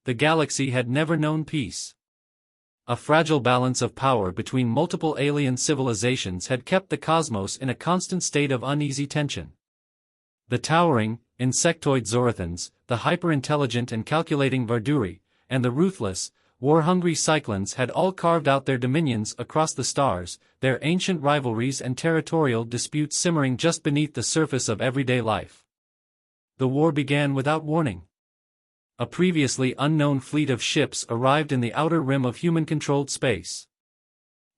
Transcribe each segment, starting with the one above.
the galaxy had never known peace. A fragile balance of power between multiple alien civilizations had kept the cosmos in a constant state of uneasy tension. The towering, insectoid Zorathans, the hyper-intelligent and calculating Varduri, and the ruthless, war-hungry Cyclones had all carved out their dominions across the stars, their ancient rivalries and territorial disputes simmering just beneath the surface of everyday life. The war began without warning. A previously unknown fleet of ships arrived in the outer rim of human-controlled space.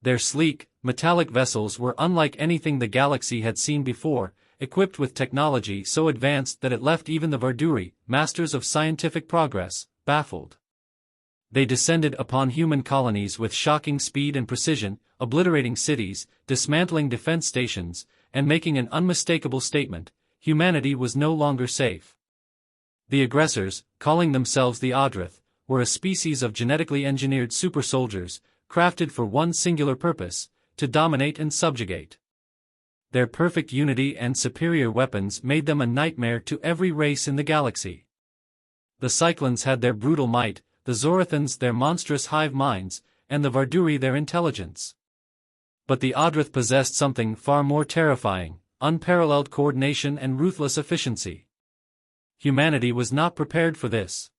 Their sleek, metallic vessels were unlike anything the galaxy had seen before, equipped with technology so advanced that it left even the Varduri, masters of scientific progress, baffled. They descended upon human colonies with shocking speed and precision, obliterating cities, dismantling defense stations, and making an unmistakable statement: humanity was no longer safe. The aggressors, calling themselves the Audrith, were a species of genetically engineered super-soldiers, crafted for one singular purpose: to dominate and subjugate. Their perfect unity and superior weapons made them a nightmare to every race in the galaxy. The Cyclones had their brutal might, the Zorathans their monstrous hive minds, and the Varduri their intelligence. But the Audrith possessed something far more terrifying: unparalleled coordination and ruthless efficiency. Humanity was not prepared for this.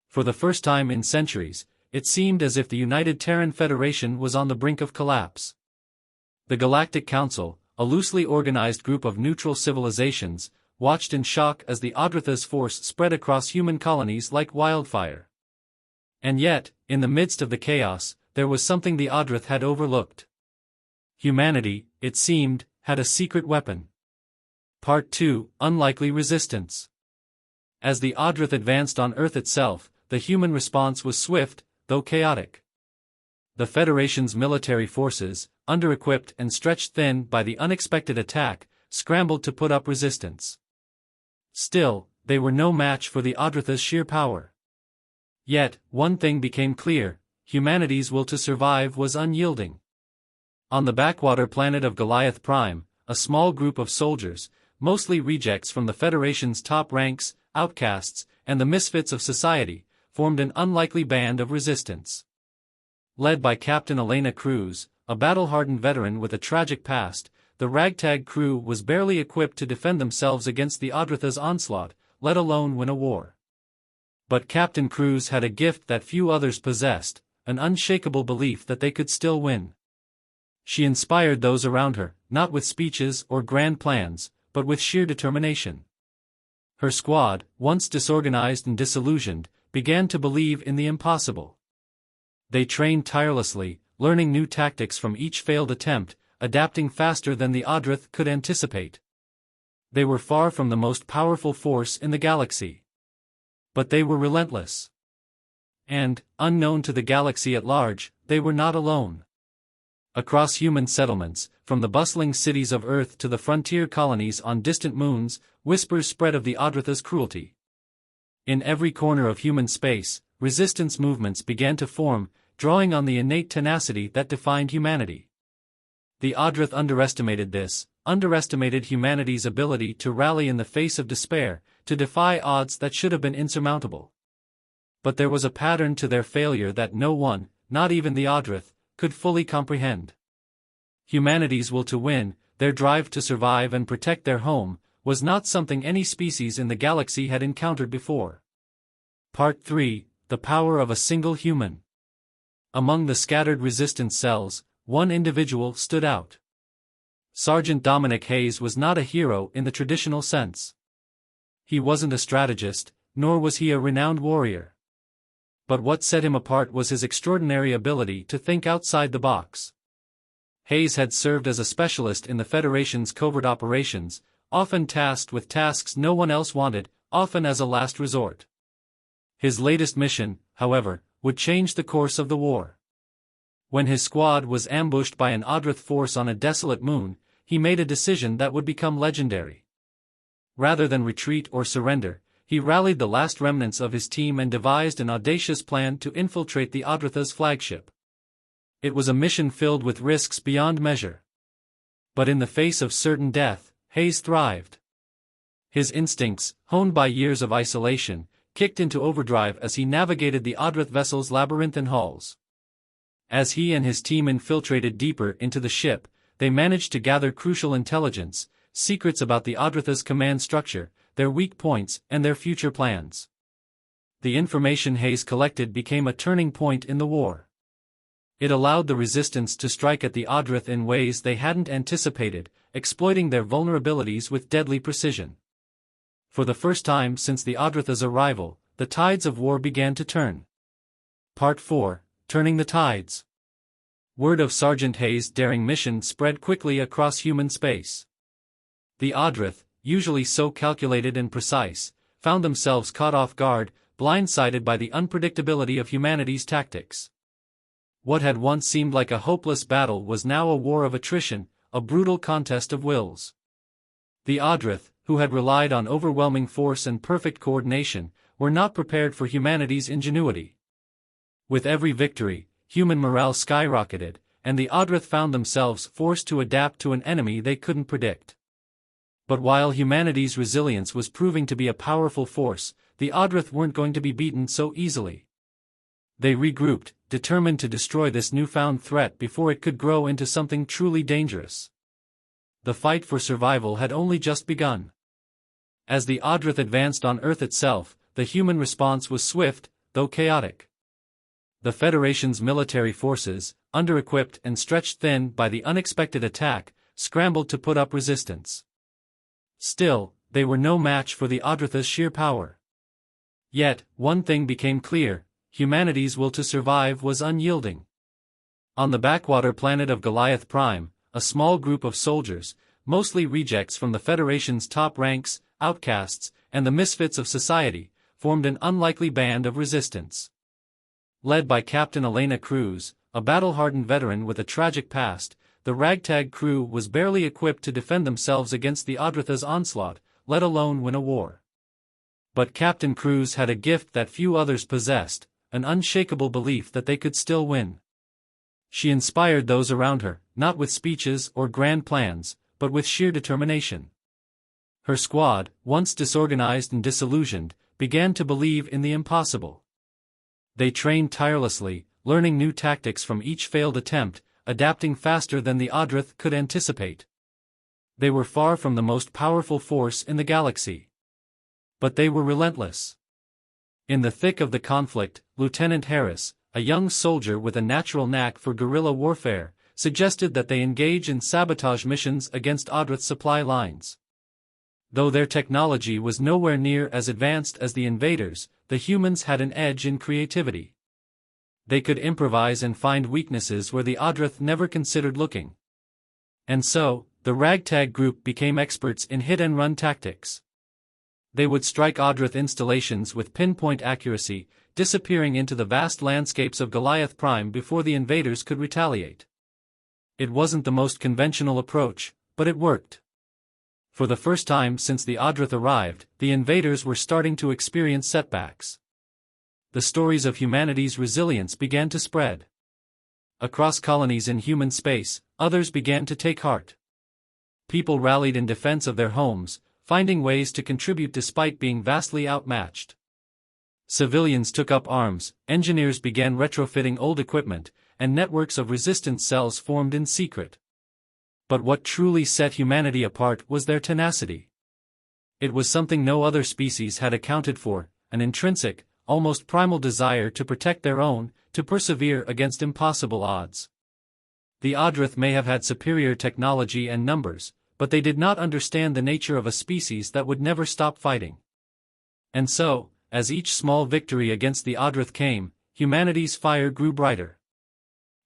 For the first time in centuries, it seemed as if the United Terran Federation was on the brink of collapse. The Galactic Council, a loosely organized group of neutral civilizations, watched in shock as the Audritha's force spread across human colonies like wildfire. And yet, in the midst of the chaos, there was something the Audrith had overlooked. Humanity, it seemed, had a secret weapon. Part 2: Unlikely Resistance. As the Audrith advanced on Earth itself, the human response was swift, though chaotic. The Federation's military forces, under-equipped and stretched thin by the unexpected attack, scrambled to put up resistance. Still, they were no match for the Audritha's sheer power. Yet, one thing became clear: humanity's will to survive was unyielding. On the backwater planet of Goliath Prime, a small group of soldiers, mostly rejects from the Federation's top ranks, outcasts, and the misfits of society, formed an unlikely band of resistance. Led by Captain Elena Cruz, a battle-hardened veteran with a tragic past, the ragtag crew was barely equipped to defend themselves against the Audritha's onslaught, let alone win a war. But Captain Cruz had a gift that few others possessed: an unshakable belief that they could still win. She inspired those around her, not with speeches or grand plans, but with sheer determination. Her squad, once disorganized and disillusioned, began to believe in the impossible. They trained tirelessly, learning new tactics from each failed attempt, adapting faster than the Audrith could anticipate. They were far from the most powerful force in the galaxy. But they were relentless. And, unknown to the galaxy at large, they were not alone. Across human settlements, from the bustling cities of Earth to the frontier colonies on distant moons, whispers spread of the Audritha's cruelty. In every corner of human space, resistance movements began to form, drawing on the innate tenacity that defined humanity. The Audrith underestimated humanity's ability to rally in the face of despair, to defy odds that should have been insurmountable. But there was a pattern to their failure that no one, not even the Audrith, could fully comprehend. Humanity's will to win, their drive to survive and protect their home, was not something any species in the galaxy had encountered before. Part 3: The Power of a Single Human. Among the scattered resistance cells, one individual stood out. Sergeant Dominic Hayes was not a hero in the traditional sense. He wasn't a strategist, nor was he a renowned warrior. But what set him apart was his extraordinary ability to think outside the box. Hayes had served as a specialist in the Federation's covert operations, often tasked with tasks no one else wanted, often as a last resort. His latest mission, however, would change the course of the war. When his squad was ambushed by an Audrith force on a desolate moon, he made a decision that would become legendary. Rather than retreat or surrender, he rallied the last remnants of his team and devised an audacious plan to infiltrate the Audritha's flagship. It was a mission filled with risks beyond measure. But in the face of certain death, Hayes thrived. His instincts, honed by years of isolation, kicked into overdrive as he navigated the Odrith vessel's labyrinthine halls. As he and his team infiltrated deeper into the ship, they managed to gather crucial intelligence, secrets about the Odrith's command structure, their weak points, and their future plans. The information Hayes collected became a turning point in the war. It allowed the resistance to strike at the Odrith in ways they hadn't anticipated, exploiting their vulnerabilities with deadly precision. For the first time since the Odrith's arrival, the tides of war began to turn. Part 4, Turning the Tides. Word of Sergeant Hayes' daring mission spread quickly across human space. The Odrith, usually so calculated and precise, found themselves caught off guard, blindsided by the unpredictability of humanity's tactics. What had once seemed like a hopeless battle was now a war of attrition, a brutal contest of wills. The Odrith, who had relied on overwhelming force and perfect coordination, were not prepared for humanity's ingenuity. With every victory, human morale skyrocketed, and the Odrith found themselves forced to adapt to an enemy they couldn't predict. But while humanity's resilience was proving to be a powerful force, the Odrith weren't going to be beaten so easily. They regrouped, determined to destroy this newfound threat before it could grow into something truly dangerous. The fight for survival had only just begun. As the Odrith advanced on Earth itself, the human response was swift, though chaotic. The Federation's military forces, under-equipped and stretched thin by the unexpected attack, scrambled to put up resistance. Still, they were no match for the Odrith's sheer power. Yet, one thing became clear: humanity's will to survive was unyielding. On the backwater planet of Goliath Prime, a small group of soldiers, mostly rejects from the Federation's top ranks, outcasts, and the misfits of society, formed an unlikely band of resistance. Led by Captain Elena Cruz, a battle-hardened veteran with a tragic past, the ragtag crew was barely equipped to defend themselves against the Odrith's onslaught, let alone win a war. But Captain Cruz had a gift that few others possessed, an unshakable belief that they could still win. She inspired those around her, not with speeches or grand plans, but with sheer determination. Her squad, once disorganized and disillusioned, began to believe in the impossible. They trained tirelessly, learning new tactics from each failed attempt, adapting faster than the Odrith could anticipate. They were far from the most powerful force in the galaxy. But they were relentless. In the thick of the conflict, Lieutenant Harris, a young soldier with a natural knack for guerrilla warfare, suggested that they engage in sabotage missions against Odrith supply lines. Though their technology was nowhere near as advanced as the invaders, the humans had an edge in creativity. They could improvise and find weaknesses where the Odrith never considered looking. And so, the ragtag group became experts in hit-and-run tactics. They would strike Odrith installations with pinpoint accuracy, disappearing into the vast landscapes of Goliath Prime before the invaders could retaliate. It wasn't the most conventional approach, but it worked. For the first time since the Odrith arrived, the invaders were starting to experience setbacks. The stories of humanity's resilience began to spread. Across colonies in human space, others began to take heart. People rallied in defense of their homes, finding ways to contribute despite being vastly outmatched. Civilians took up arms, engineers began retrofitting old equipment, and networks of resistance cells formed in secret. But what truly set humanity apart was their tenacity. It was something no other species had accounted for, an intrinsic, almost primal desire to protect their own, to persevere against impossible odds. The Odrith may have had superior technology and numbers, but they did not understand the nature of a species that would never stop fighting. And so, as each small victory against the Odrith came, humanity's fire grew brighter.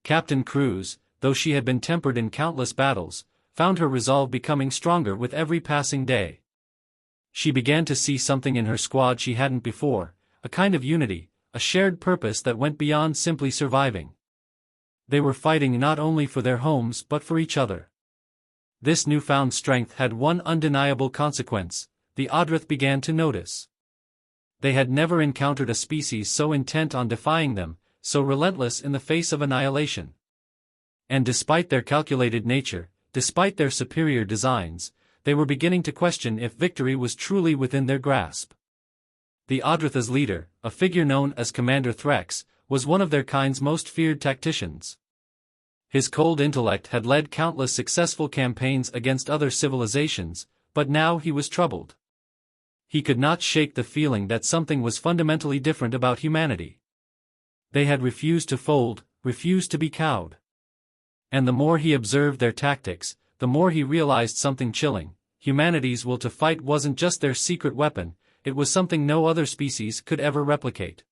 Captain Cruz, though she had been tempered in countless battles, found her resolve becoming stronger with every passing day. She began to see something in her squad she hadn't before, a kind of unity, a shared purpose that went beyond simply surviving. They were fighting not only for their homes but for each other. This newfound strength had one undeniable consequence: the Odrith began to notice. They had never encountered a species so intent on defying them, so relentless in the face of annihilation. And despite their calculated nature, despite their superior designs, they were beginning to question if victory was truly within their grasp. The Adratha's leader, a figure known as Commander Threx, was one of their kind's most feared tacticians. His cold intellect had led countless successful campaigns against other civilizations, but now he was troubled. He could not shake the feeling that something was fundamentally different about humanity. They had refused to fold, refused to be cowed. And the more he observed their tactics, the more he realized something chilling. Humanity's will to fight wasn't just their secret weapon, it was something no other species could ever replicate.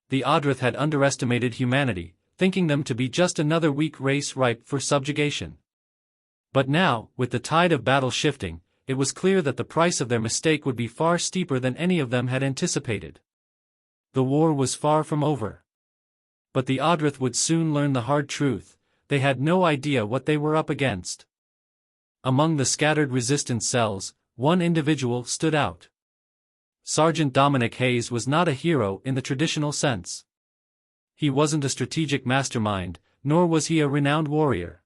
The Adrath had underestimated humanity, thinking them to be just another weak race ripe for subjugation. But now, with the tide of battle shifting, it was clear that the price of their mistake would be far steeper than any of them had anticipated. The war was far from over. But the Adrath would soon learn the hard truth: they had no idea what they were up against. Among the scattered resistance cells, one individual stood out. Sergeant Dominic Hayes was not a hero in the traditional sense. He wasn't a strategic mastermind, nor was he a renowned warrior.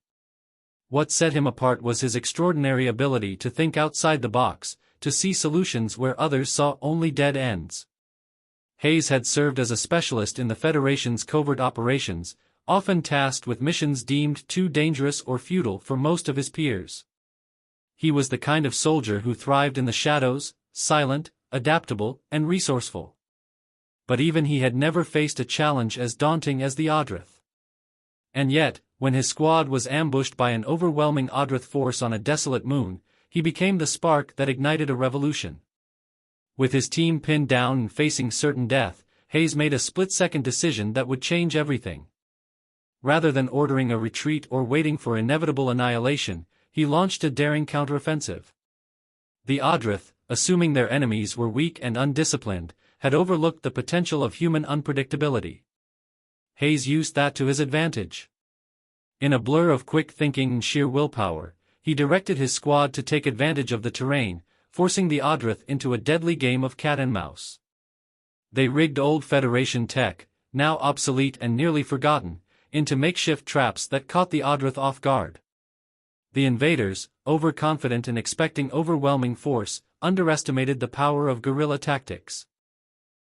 What set him apart was his extraordinary ability to think outside the box, to see solutions where others saw only dead ends. Hayes had served as a specialist in the Federation's covert operations, often tasked with missions deemed too dangerous or futile for most of his peers. He was the kind of soldier who thrived in the shadows, silent, adaptable, and resourceful. But even he had never faced a challenge as daunting as the Adrath. And yet, when his squad was ambushed by an overwhelming Adrath force on a desolate moon, he became the spark that ignited a revolution. With his team pinned down and facing certain death, Hayes made a split-second decision that would change everything. Rather than ordering a retreat or waiting for inevitable annihilation, he launched a daring counteroffensive. The Adrath, assuming their enemies were weak and undisciplined, had overlooked the potential of human unpredictability. Hayes used that to his advantage. In a blur of quick thinking and sheer willpower, he directed his squad to take advantage of the terrain, forcing the Adrath into a deadly game of cat and mouse. They rigged old Federation tech, now obsolete and nearly forgotten, into makeshift traps that caught the Adrath off guard. The invaders, overconfident and expecting overwhelming force, underestimated the power of guerrilla tactics.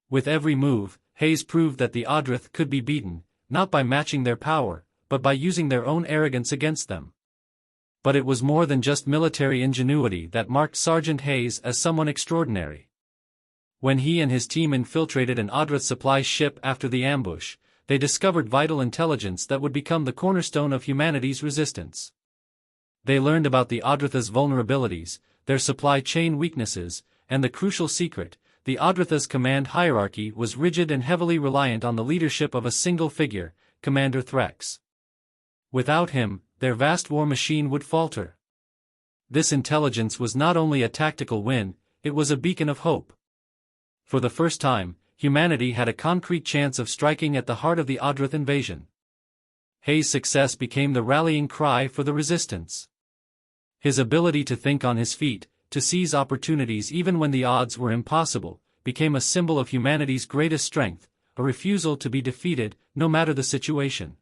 With every move, Hayes proved that the Adrath could be beaten, not by matching their power, but by using their own arrogance against them. But it was more than just military ingenuity that marked Sergeant Hayes as someone extraordinary. When he and his team infiltrated an Adrath supply ship after the ambush, they discovered vital intelligence that would become the cornerstone of humanity's resistance. They learned about the Adratha's vulnerabilities, their supply chain weaknesses, and the crucial secret: the Adratha's command hierarchy was rigid and heavily reliant on the leadership of a single figure, Commander Threx. Without him, their vast war machine would falter. This intelligence was not only a tactical win, it was a beacon of hope. For the first time, humanity had a concrete chance of striking at the heart of the Adrath invasion. Hayes' success became the rallying cry for the resistance. His ability to think on his feet, to seize opportunities even when the odds were impossible, became a symbol of humanity's greatest strength, a refusal to be defeated, no matter the situation.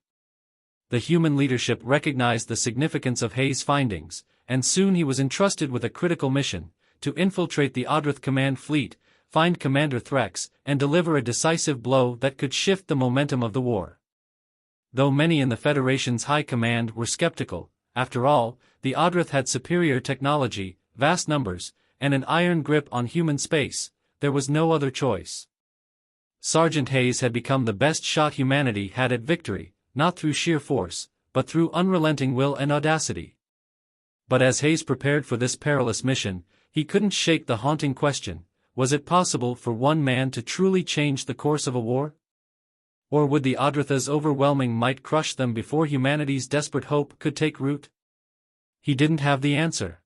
The human leadership recognized the significance of Hayes' findings, and soon he was entrusted with a critical mission: to infiltrate the Adrath command fleet, find Commander Threx, and deliver a decisive blow that could shift the momentum of the war. Though many in the Federation's high command were skeptical, after all, the Adrath had superior technology, vast numbers, and an iron grip on human space. There was no other choice. Sergeant Hayes had become the best shot humanity had at victory, not through sheer force, but through unrelenting will and audacity. But as Hayes prepared for this perilous mission, he couldn't shake the haunting question: was it possible for one man to truly change the course of a war? Or would the Adratha's overwhelming might crush them before humanity's desperate hope could take root? He didn't have the answer.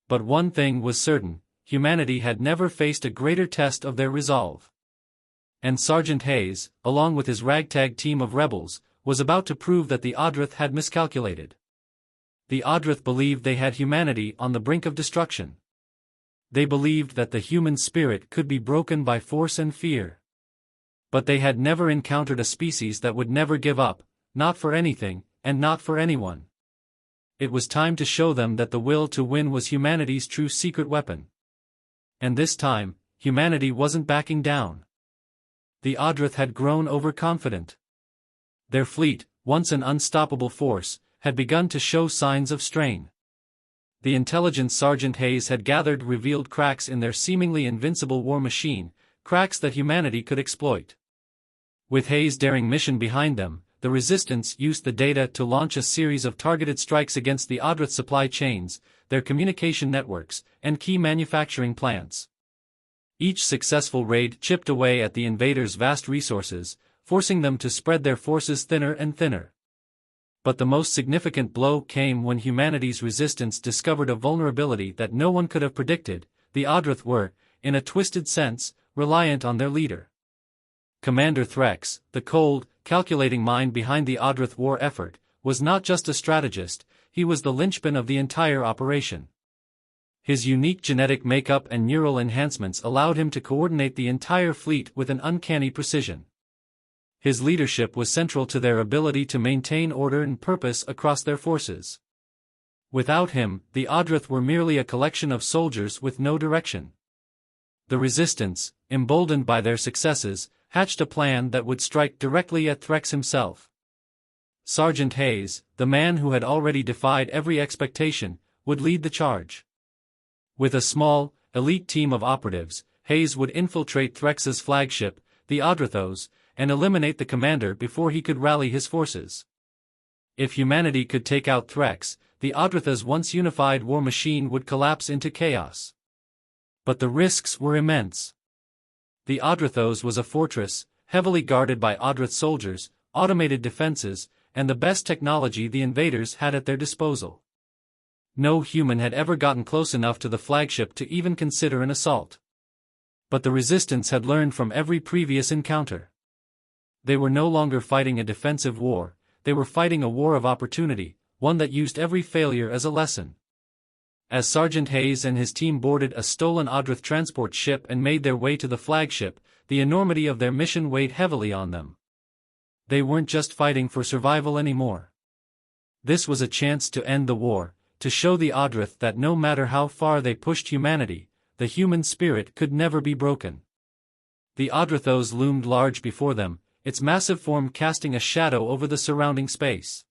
But one thing was certain: humanity had never faced a greater test of their resolve. And Sergeant Hayes, along with his ragtag team of rebels, was about to prove that the Adrath had miscalculated. The Adrath believed they had humanity on the brink of destruction. They believed that the human spirit could be broken by force and fear. But they had never encountered a species that would never give up, not for anything, and not for anyone. It was time to show them that the will to win was humanity's true secret weapon. And this time, humanity wasn't backing down. The Audrith had grown overconfident. Their fleet, once an unstoppable force, had begun to show signs of strain. The intelligence Sergeant Hayes had gathered revealed cracks in their seemingly invincible war machine, cracks that humanity could exploit. With Hayes' daring mission behind them, the Resistance used the data to launch a series of targeted strikes against the Audrith supply chains, their communication networks, and key manufacturing plants. Each successful raid chipped away at the invaders' vast resources, forcing them to spread their forces thinner and thinner. But the most significant blow came when humanity's resistance discovered a vulnerability that no one could have predicted. The Audrith were, in a twisted sense, reliant on their leader. Commander Threx, the cold, calculating mind behind the Audrith war effort, was not just a strategist, he was the linchpin of the entire operation. His unique genetic makeup and neural enhancements allowed him to coordinate the entire fleet with an uncanny precision. His leadership was central to their ability to maintain order and purpose across their forces. Without him, the Audrith were merely a collection of soldiers with no direction. The Resistance, emboldened by their successes, hatched a plan that would strike directly at Threx himself. Sergeant Hayes, the man who had already defied every expectation, would lead the charge. With a small, elite team of operatives, Hayes would infiltrate Threx's flagship, the Audrithos, and eliminate the commander before he could rally his forces. If humanity could take out Threx, the Audrith's once unified war machine would collapse into chaos. But the risks were immense. The Audrithos was a fortress, heavily guarded by Audrith soldiers, automated defenses, and the best technology the invaders had at their disposal. No human had ever gotten close enough to the flagship to even consider an assault. But the Resistance had learned from every previous encounter. They were no longer fighting a defensive war, they were fighting a war of opportunity, one that used every failure as a lesson. As Sergeant Hayes and his team boarded a stolen Audrith transport ship and made their way to the flagship, the enormity of their mission weighed heavily on them. They weren't just fighting for survival anymore. This was a chance to end the war, to show the Audrith that no matter how far they pushed humanity, the human spirit could never be broken. The Audrithos loomed large before them, its massive form casting a shadow over the surrounding space.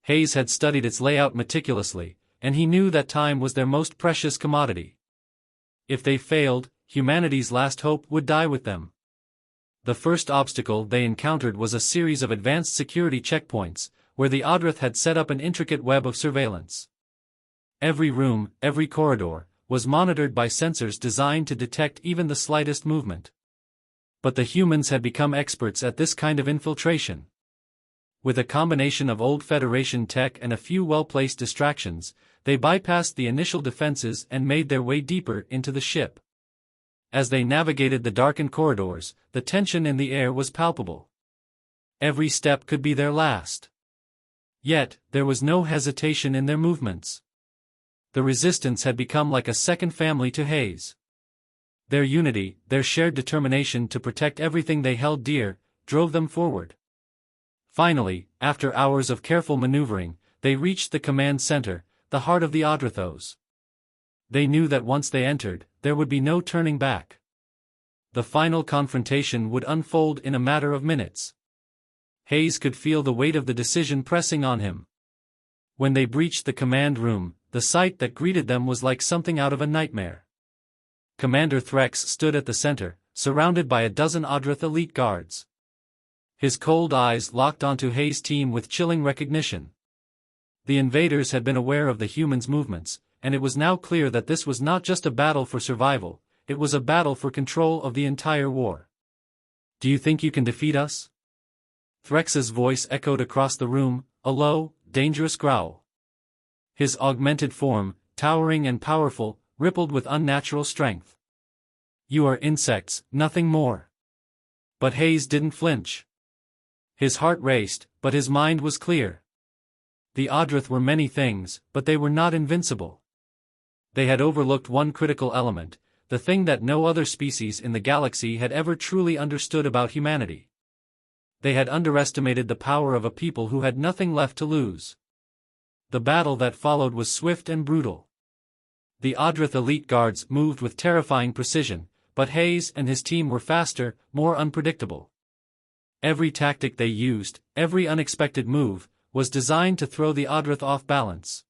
Hayes had studied its layout meticulously, and he knew that time was their most precious commodity. If they failed, humanity's last hope would die with them. The first obstacle they encountered was a series of advanced security checkpoints, where the Audrith had set up an intricate web of surveillance. Every room, every corridor, was monitored by sensors designed to detect even the slightest movement. But the humans had become experts at this kind of infiltration. With a combination of old Federation tech and a few well-placed distractions, they bypassed the initial defenses and made their way deeper into the ship. As they navigated the darkened corridors, the tension in the air was palpable. Every step could be their last. Yet, there was no hesitation in their movements. The Resistance had become like a second family to Hayes. Their unity, their shared determination to protect everything they held dear, drove them forward. Finally, after hours of careful maneuvering, they reached the command center, the heart of the Audrithos. They knew that once they entered, there would be no turning back. The final confrontation would unfold in a matter of minutes. Hayes could feel the weight of the decision pressing on him. When they breached the command room, the sight that greeted them was like something out of a nightmare. Commander Threx stood at the center, surrounded by a dozen Audrith elite guards. His cold eyes locked onto Hayes' team with chilling recognition. The invaders had been aware of the humans' movements, and it was now clear that this was not just a battle for survival, it was a battle for control of the entire war. "Do you think you can defeat us?" Threx's voice echoed across the room, a low, dangerous growl. His augmented form, towering and powerful, rippled with unnatural strength. "You are insects, nothing more." But Hayes didn't flinch. His heart raced, but his mind was clear. The Audrith were many things, but they were not invincible. They had overlooked one critical element, the thing that no other species in the galaxy had ever truly understood about humanity. They had underestimated the power of a people who had nothing left to lose. The battle that followed was swift and brutal. The Audrith elite guards moved with terrifying precision, but Hayes and his team were faster, more unpredictable. Every tactic they used, every unexpected move, was designed to throw the Odrith off balance.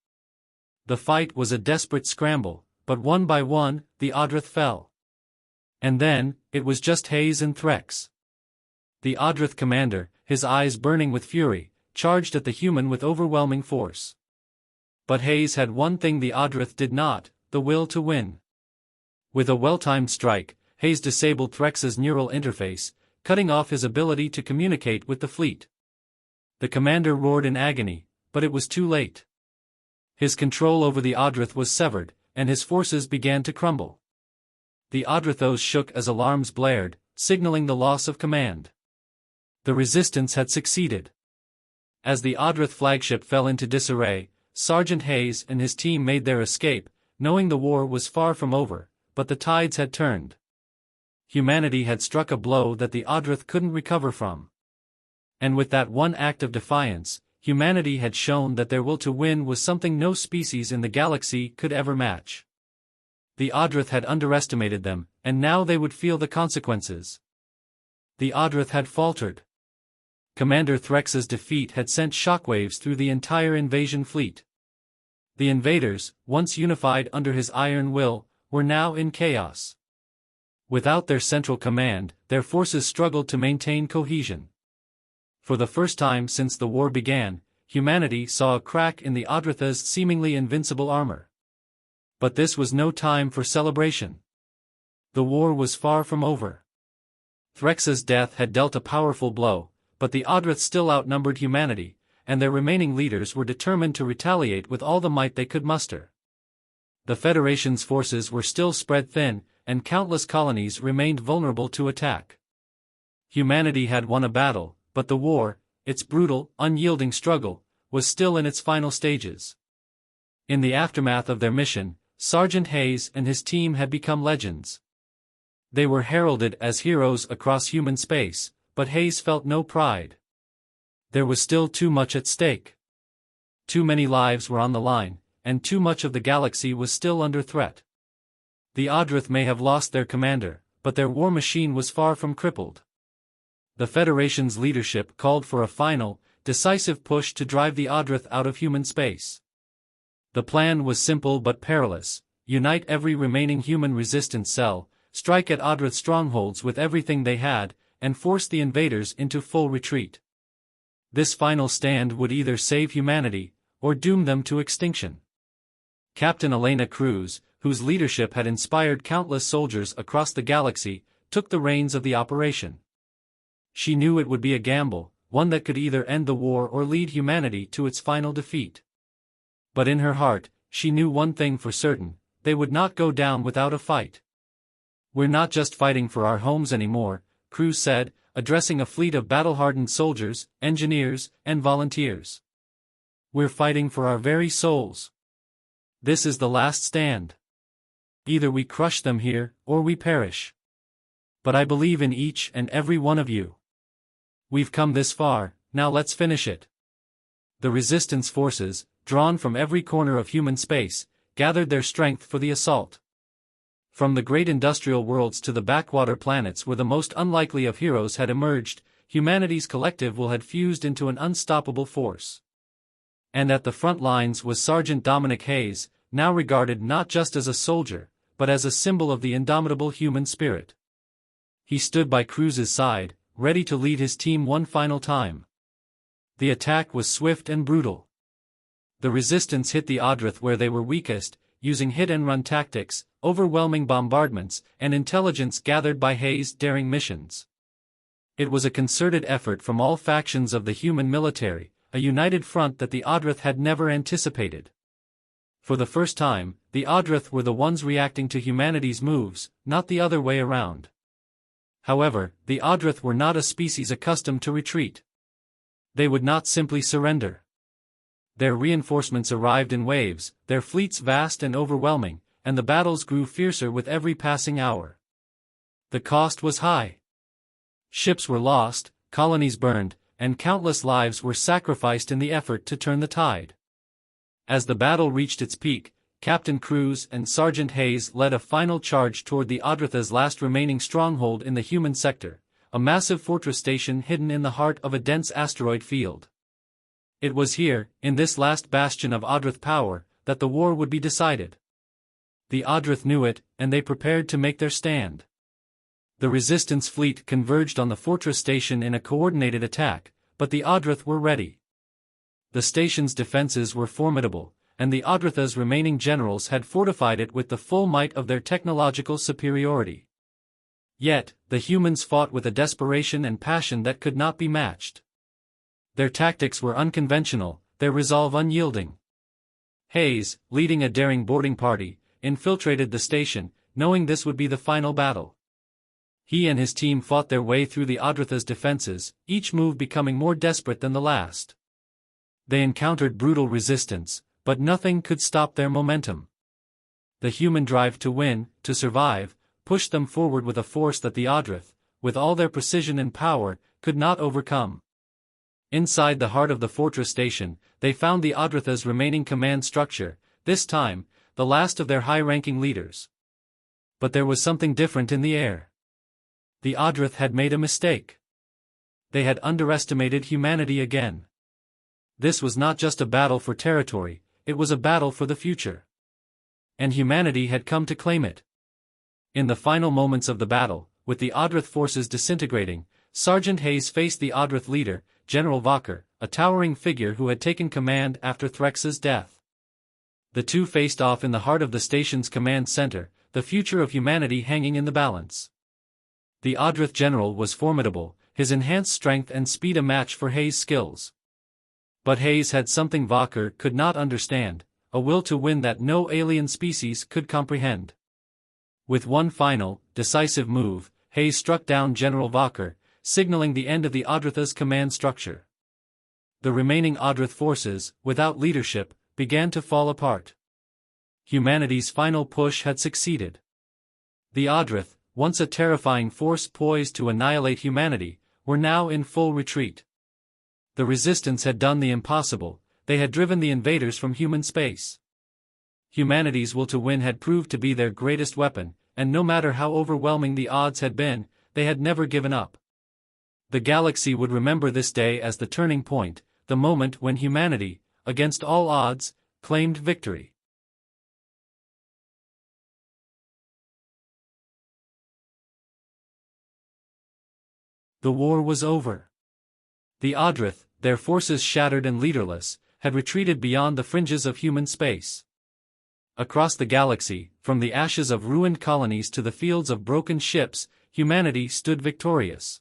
The fight was a desperate scramble, but one by one, the Odrith fell. And then, it was just Hayes and Threx. The Odrith commander, his eyes burning with fury, charged at the human with overwhelming force. But Hayes had one thing the Odrith did not, the will to win. With a well-timed strike, Hayes disabled Threx's neural interface, cutting off his ability to communicate with the fleet. The commander roared in agony, but it was too late. His control over the Odrith was severed, and his forces began to crumble. The Odrithos shook as alarms blared, signaling the loss of command. The resistance had succeeded. As the Odrith flagship fell into disarray, Sergeant Hayes and his team made their escape, knowing the war was far from over, but the tides had turned. Humanity had struck a blow that the Odrith couldn't recover from. And with that one act of defiance, humanity had shown that their will to win was something no species in the galaxy could ever match. The Odrith had underestimated them, and now they would feel the consequences. The Odrith had faltered. Commander Threx's defeat had sent shockwaves through the entire invasion fleet. The invaders, once unified under his iron will, were now in chaos. Without their central command, their forces struggled to maintain cohesion. For the first time since the war began, humanity saw a crack in the Odrith's seemingly invincible armor. But this was no time for celebration. The war was far from over. Threx's death had dealt a powerful blow, but the Odrith still outnumbered humanity, and their remaining leaders were determined to retaliate with all the might they could muster. The Federation's forces were still spread thin, and countless colonies remained vulnerable to attack. Humanity had won a battle, but the war, its brutal, unyielding struggle, was still in its final stages. In the aftermath of their mission, Sergeant Hayes and his team had become legends. They were heralded as heroes across human space, but Hayes felt no pride. There was still too much at stake. Too many lives were on the line, and too much of the galaxy was still under threat. The Odrith may have lost their commander, but their war machine was far from crippled. The Federation's leadership called for a final, decisive push to drive the Odrith out of human space. The plan was simple but perilous: unite every remaining human resistance cell, strike at Odrith strongholds with everything they had, and force the invaders into full retreat. This final stand would either save humanity, or doom them to extinction. Captain Elena Cruz, whose leadership had inspired countless soldiers across the galaxy, took the reins of the operation. She knew it would be a gamble, one that could either end the war or lead humanity to its final defeat. But in her heart, she knew one thing for certain: they would not go down without a fight. "We're not just fighting for our homes anymore," Cruz said, addressing a fleet of battle-hardened soldiers, engineers, and volunteers. "We're fighting for our very souls. This is the last stand. Either we crush them here, or we perish. But I believe in each and every one of you. We've come this far, now let's finish it." The resistance forces, drawn from every corner of human space, gathered their strength for the assault. From the great industrial worlds to the backwater planets where the most unlikely of heroes had emerged, humanity's collective will had fused into an unstoppable force. And at the front lines was Sergeant Dominic Hayes, now regarded not just as a soldier, but as a symbol of the indomitable human spirit. He stood by Cruz's side, ready to lead his team one final time. The attack was swift and brutal. The resistance hit the Odrith where they were weakest, using hit-and-run tactics, overwhelming bombardments, and intelligence gathered by Hayes' daring missions. It was a concerted effort from all factions of the human military, a united front that the Odrith had never anticipated. For the first time, the Odrith were the ones reacting to humanity's moves, not the other way around. However, the Odrith were not a species accustomed to retreat. They would not simply surrender. Their reinforcements arrived in waves, their fleets vast and overwhelming, and the battles grew fiercer with every passing hour. The cost was high. Ships were lost, colonies burned, and countless lives were sacrificed in the effort to turn the tide. As the battle reached its peak, Captain Cruz and Sergeant Hayes led a final charge toward the Odritha's last remaining stronghold in the human sector, a massive fortress station hidden in the heart of a dense asteroid field. It was here, in this last bastion of Odrith power, that the war would be decided. The Odrith knew it, and they prepared to make their stand. The resistance fleet converged on the fortress station in a coordinated attack, but the Odrith were ready. The station's defenses were formidable, and the Odritha's remaining generals had fortified it with the full might of their technological superiority. Yet, the humans fought with a desperation and passion that could not be matched. Their tactics were unconventional, their resolve unyielding. Hayes, leading a daring boarding party, infiltrated the station, knowing this would be the final battle. He and his team fought their way through the Odritha's defenses, each move becoming more desperate than the last. They encountered brutal resistance, but nothing could stop their momentum. The human drive to win, to survive, pushed them forward with a force that the Odrith, with all their precision and power, could not overcome. Inside the heart of the fortress station, they found the Odritha's remaining command structure, this time, the last of their high-ranking leaders. But there was something different in the air. The Odrith had made a mistake. They had underestimated humanity again. This was not just a battle for territory, it was a battle for the future. And humanity had come to claim it. In the final moments of the battle, with the Odrith forces disintegrating, Sergeant Hayes faced the Odrith leader, General Valker, a towering figure who had taken command after Threx's death. The two faced off in the heart of the station's command center, the future of humanity hanging in the balance. The Odrith general was formidable, his enhanced strength and speed a match for Hayes' skills. But Hayes had something Valker could not understand, a will to win that no alien species could comprehend. With one final, decisive move, Hayes struck down General Valker, signaling the end of the Odritha's command structure. The remaining Odrith forces, without leadership, began to fall apart. Humanity's final push had succeeded. The Odrith, once a terrifying force poised to annihilate humanity, were now in full retreat. The resistance had done the impossible, they had driven the invaders from human space. Humanity's will to win had proved to be their greatest weapon, and no matter how overwhelming the odds had been, they had never given up. The galaxy would remember this day as the turning point, the moment when humanity, against all odds, claimed victory. The war was over. The Odrith, their forces shattered and leaderless, had retreated beyond the fringes of human space. Across the galaxy, from the ashes of ruined colonies to the fields of broken ships, humanity stood victorious.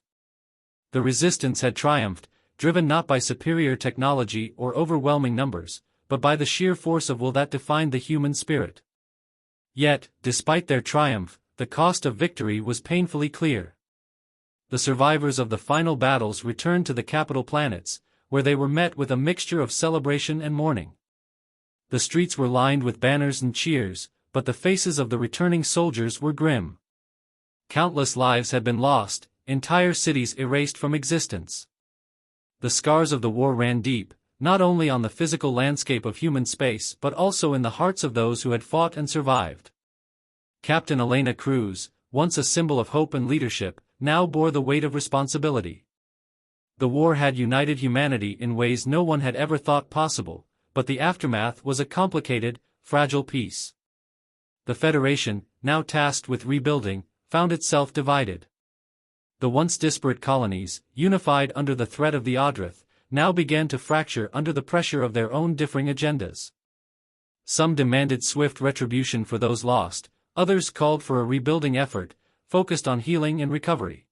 The resistance had triumphed, driven not by superior technology or overwhelming numbers, but by the sheer force of will that defined the human spirit. Yet, despite their triumph, the cost of victory was painfully clear. The survivors of the final battles returned to the capital planets, where they were met with a mixture of celebration and mourning. The streets were lined with banners and cheers, but the faces of the returning soldiers were grim. Countless lives had been lost, entire cities erased from existence. The scars of the war ran deep, not only on the physical landscape of human space but also in the hearts of those who had fought and survived. Captain Elena Cruz, once a symbol of hope and leadership, now bore the weight of responsibility. The war had united humanity in ways no one had ever thought possible, but the aftermath was a complicated, fragile peace. The Federation, now tasked with rebuilding, found itself divided. The once disparate colonies, unified under the threat of the Odrith, now began to fracture under the pressure of their own differing agendas. Some demanded swift retribution for those lost, others called for a rebuilding effort, focused on healing and recovery.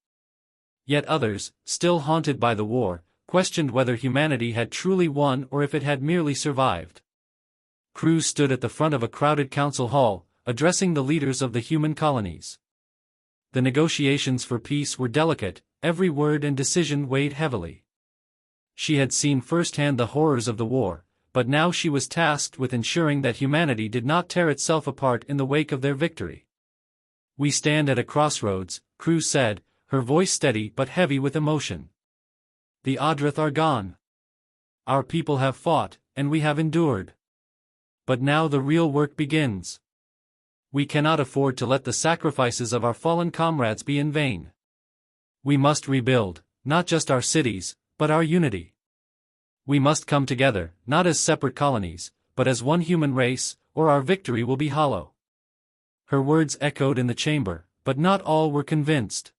Yet others, still haunted by the war, questioned whether humanity had truly won or if it had merely survived. Cruz stood at the front of a crowded council hall, addressing the leaders of the human colonies. The negotiations for peace were delicate, every word and decision weighed heavily. She had seen firsthand the horrors of the war, but now she was tasked with ensuring that humanity did not tear itself apart in the wake of their victory. "We stand at a crossroads," Cruz said, her voice steady but heavy with emotion. "The Odrith are gone. Our people have fought, and we have endured. but now the real work begins. We cannot afford to let the sacrifices of our fallen comrades be in vain. We must rebuild, not just our cities, but our unity. We must come together, not as separate colonies, but as one human race, or our victory will be hollow. Her words echoed in the chamber, but not all were convinced.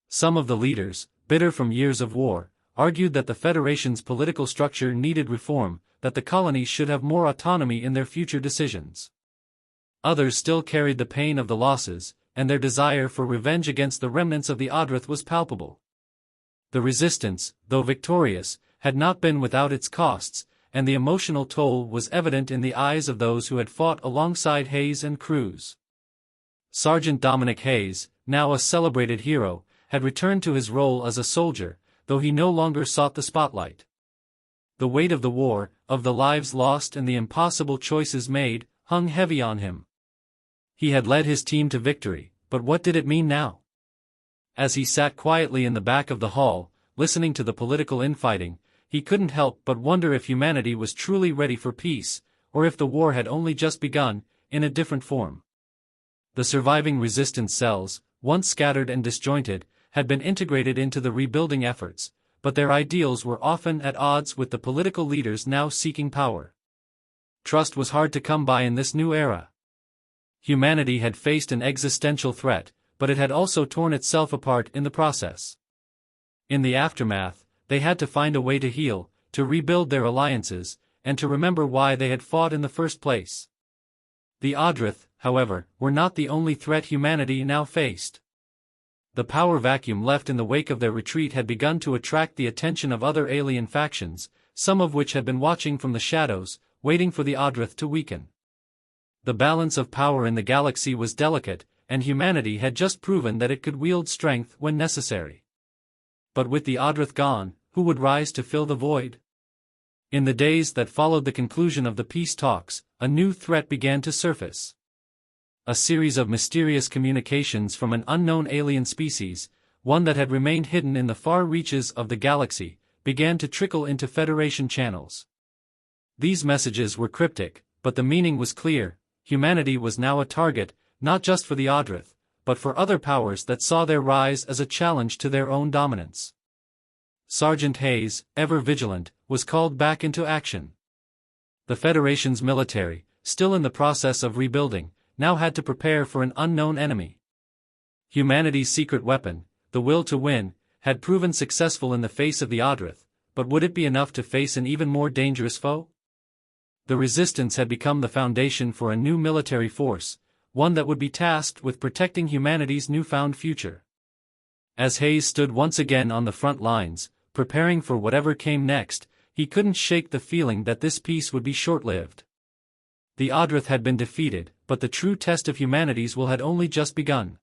Some of the leaders, bitter from years of war, argued that the Federation's political structure needed reform, that the colonies should have more autonomy in their future decisions. Others still carried the pain of the losses, and their desire for revenge against the remnants of the Audrith was palpable. The resistance, though victorious, had not been without its costs, and the emotional toll was evident in the eyes of those who had fought alongside Hayes and Cruz. Sergeant Dominic Hayes, now a celebrated hero, had returned to his role as a soldier, though he no longer sought the spotlight. The weight of the war, of the lives lost and the impossible choices made, hung heavy on him. He had led his team to victory, but what did it mean now? As he sat quietly in the back of the hall, listening to the political infighting, he couldn't help but wonder if humanity was truly ready for peace, or if the war had only just begun, in a different form. The surviving resistance cells, once scattered and disjointed, had been integrated into the rebuilding efforts, but their ideals were often at odds with the political leaders now seeking power. Trust was hard to come by in this new era. Humanity had faced an existential threat, but it had also torn itself apart in the process. In the aftermath, they had to find a way to heal, to rebuild their alliances, and to remember why they had fought in the first place. The Audrith, however, were not the only threat humanity now faced. The power vacuum left in the wake of their retreat had begun to attract the attention of other alien factions, some of which had been watching from the shadows, waiting for the Audrith to weaken. The balance of power in the galaxy was delicate, and humanity had just proven that it could wield strength when necessary. But with the Audrith gone, who would rise to fill the void? In the days that followed the conclusion of the peace talks, a new threat began to surface. A series of mysterious communications from an unknown alien species, one that had remained hidden in the far reaches of the galaxy, began to trickle into Federation channels. These messages were cryptic, but the meaning was clear. Humanity was now a target, not just for the Audrith, but for other powers that saw their rise as a challenge to their own dominance. Sergeant Hayes, ever vigilant, was called back into action. The Federation's military, still in the process of rebuilding, now had to prepare for an unknown enemy. Humanity's secret weapon, the will to win, had proven successful in the face of the Audrith, but would it be enough to face an even more dangerous foe? The resistance had become the foundation for a new military force, one that would be tasked with protecting humanity's newfound future. As Hayes stood once again on the front lines, preparing for whatever came next, he couldn't shake the feeling that this peace would be short-lived. The Audrith had been defeated, but the true test of humanity's will had only just begun.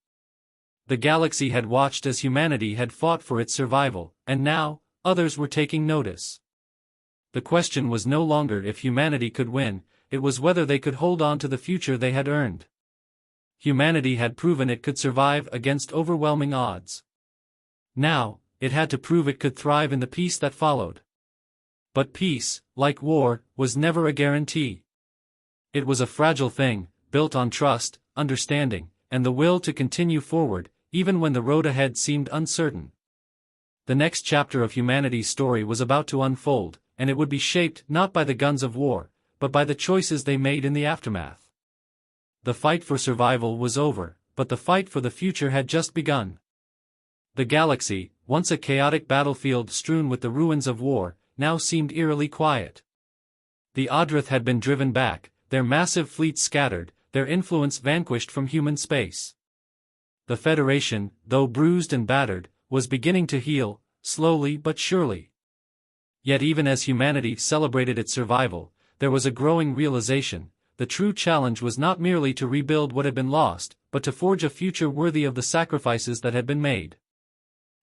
The galaxy had watched as humanity had fought for its survival, and now, others were taking notice. The question was no longer if humanity could win, it was whether they could hold on to the future they had earned. Humanity had proven it could survive against overwhelming odds. Now, it had to prove it could thrive in the peace that followed. But peace, like war, was never a guarantee. It was a fragile thing, built on trust, understanding, and the will to continue forward, even when the road ahead seemed uncertain. The next chapter of humanity's story was about to unfold, and it would be shaped not by the guns of war, but by the choices they made in the aftermath. The fight for survival was over, but the fight for the future had just begun. The galaxy, once a chaotic battlefield strewn with the ruins of war, now seemed eerily quiet. The Audrith had been driven back, their massive fleet scattered, their influence vanquished from human space. The Federation, though bruised and battered, was beginning to heal, slowly but surely. Yet even as humanity celebrated its survival, there was a growing realization: the true challenge was not merely to rebuild what had been lost, but to forge a future worthy of the sacrifices that had been made.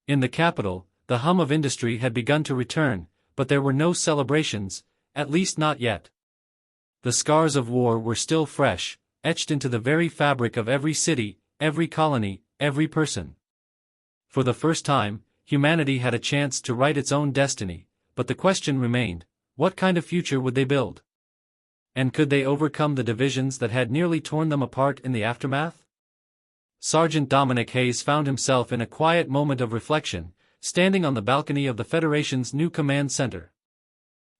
In the capital, the hum of industry had begun to return, but there were no celebrations, at least not yet. The scars of war were still fresh, etched into the very fabric of every city, every colony, every person. For the first time, humanity had a chance to write its own destiny, but the question remained: what kind of future would they build? And could they overcome the divisions that had nearly torn them apart in the aftermath? Sergeant Dominic Hayes found himself in a quiet moment of reflection, standing on the balcony of the Federation's new command center.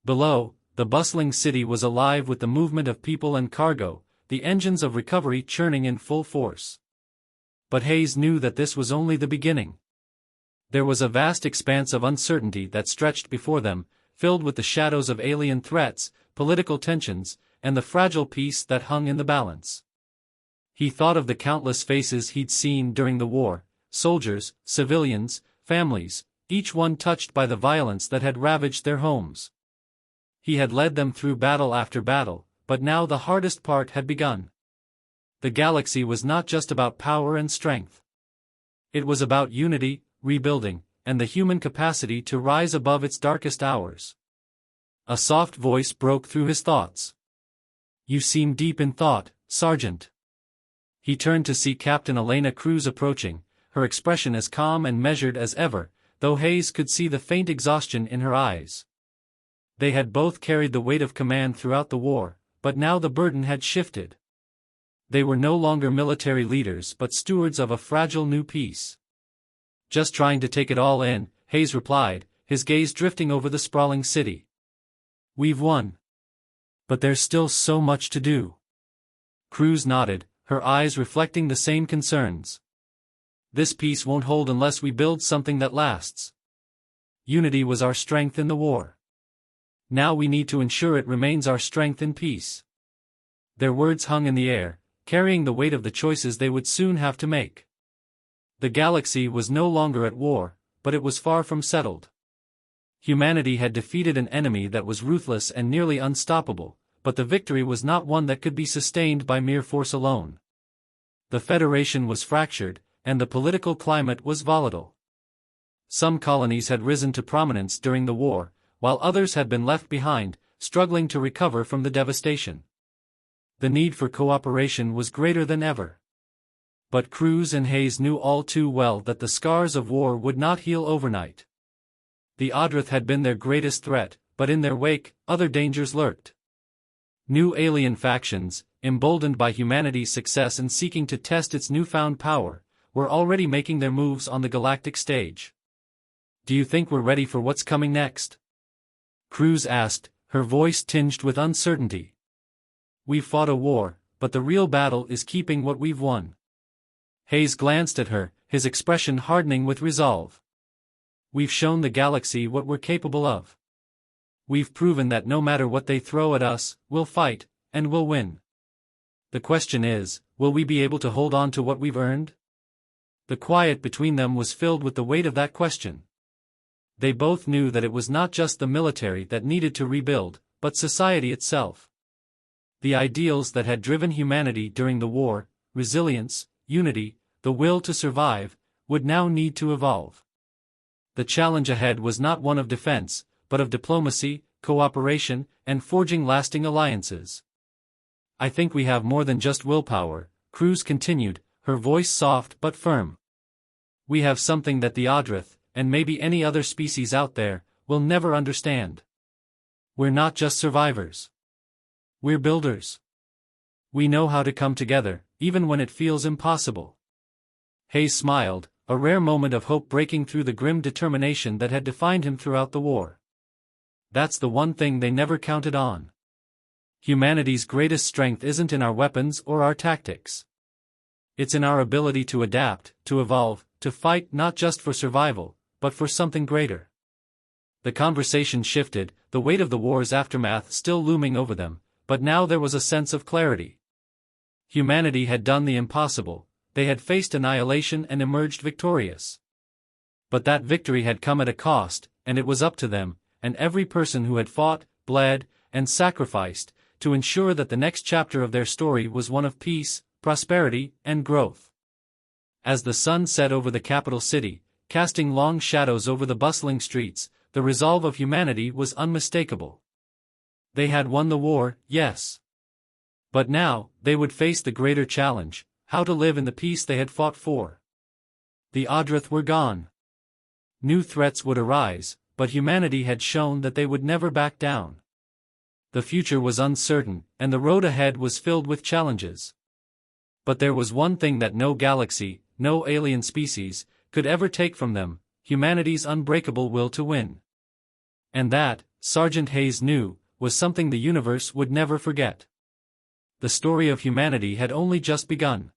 Below, the bustling city was alive with the movement of people and cargo, the engines of recovery churning in full force. But Hayes knew that this was only the beginning. There was a vast expanse of uncertainty that stretched before them, filled with the shadows of alien threats, political tensions, and the fragile peace that hung in the balance. He thought of the countless faces he'd seen during the war, soldiers, civilians, families, each one touched by the violence that had ravaged their homes. He had led them through battle after battle, but now the hardest part had begun. The galaxy was not just about power and strength. It was about unity, rebuilding, and the human capacity to rise above its darkest hours. A soft voice broke through his thoughts. "You seem deep in thought, Sergeant." He turned to see Captain Elena Cruz approaching, her expression as calm and measured as ever, though Hayes could see the faint exhaustion in her eyes. They had both carried the weight of command throughout the war, but now the burden had shifted. They were no longer military leaders but stewards of a fragile new peace. "Just trying to take it all in," Hayes replied, his gaze drifting over the sprawling city. "We've won. But there's still so much to do." Cruz nodded, her eyes reflecting the same concerns. "This peace won't hold unless we build something that lasts. Unity was our strength in the war. Now we need to ensure it remains our strength in peace." Their words hung in the air, carrying the weight of the choices they would soon have to make. The galaxy was no longer at war, but it was far from settled. Humanity had defeated an enemy that was ruthless and nearly unstoppable, but the victory was not one that could be sustained by mere force alone. The Federation was fractured, and the political climate was volatile. Some colonies had risen to prominence during the war, while others had been left behind, struggling to recover from the devastation. The need for cooperation was greater than ever. But Cruz and Hayes knew all too well that the scars of war would not heal overnight. The Audrith had been their greatest threat, but in their wake, other dangers lurked. New alien factions, emboldened by humanity's success in seeking to test its newfound power, were already making their moves on the galactic stage. "Do you think we're ready for what's coming next?" Cruz asked, her voice tinged with uncertainty. "We've fought a war, but the real battle is keeping what we've won." Hayes glanced at her, his expression hardening with resolve. "We've shown the galaxy what we're capable of. We've proven that no matter what they throw at us, we'll fight, and we'll win. The question is, will we be able to hold on to what we've earned?" The quiet between them was filled with the weight of that question. They both knew that it was not just the military that needed to rebuild, but society itself. The ideals that had driven humanity during the war, resilience, unity, the will to survive, would now need to evolve. The challenge ahead was not one of defense, but of diplomacy, cooperation, and forging lasting alliances. "I think we have more than just willpower," Cruz continued, her voice soft but firm. "We have something that the Audrith, and maybe any other species out there, will never understand. We're not just survivors. We're builders. We know how to come together, even when it feels impossible." Hayes smiled, a rare moment of hope breaking through the grim determination that had defined him throughout the war. "That's the one thing they never counted on. Humanity's greatest strength isn't in our weapons or our tactics. It's in our ability to adapt, to evolve, to fight not just for survival, but for something greater." The conversation shifted, the weight of the war's aftermath still looming over them, but now there was a sense of clarity. Humanity had done the impossible, they had faced annihilation and emerged victorious. But that victory had come at a cost, and it was up to them, and every person who had fought, bled, and sacrificed, to ensure that the next chapter of their story was one of peace, prosperity, and growth. As the sun set over the capital city, casting long shadows over the bustling streets, the resolve of humanity was unmistakable. They had won the war, yes. But now, they would face the greater challenge: how to live in the peace they had fought for. The Audrith were gone. New threats would arise, but humanity had shown that they would never back down. The future was uncertain, and the road ahead was filled with challenges. But there was one thing that no galaxy, no alien species, could ever take from them: humanity's unbreakable will to win. And that, Sergeant Hayes knew, was something the universe would never forget. The story of humanity had only just begun.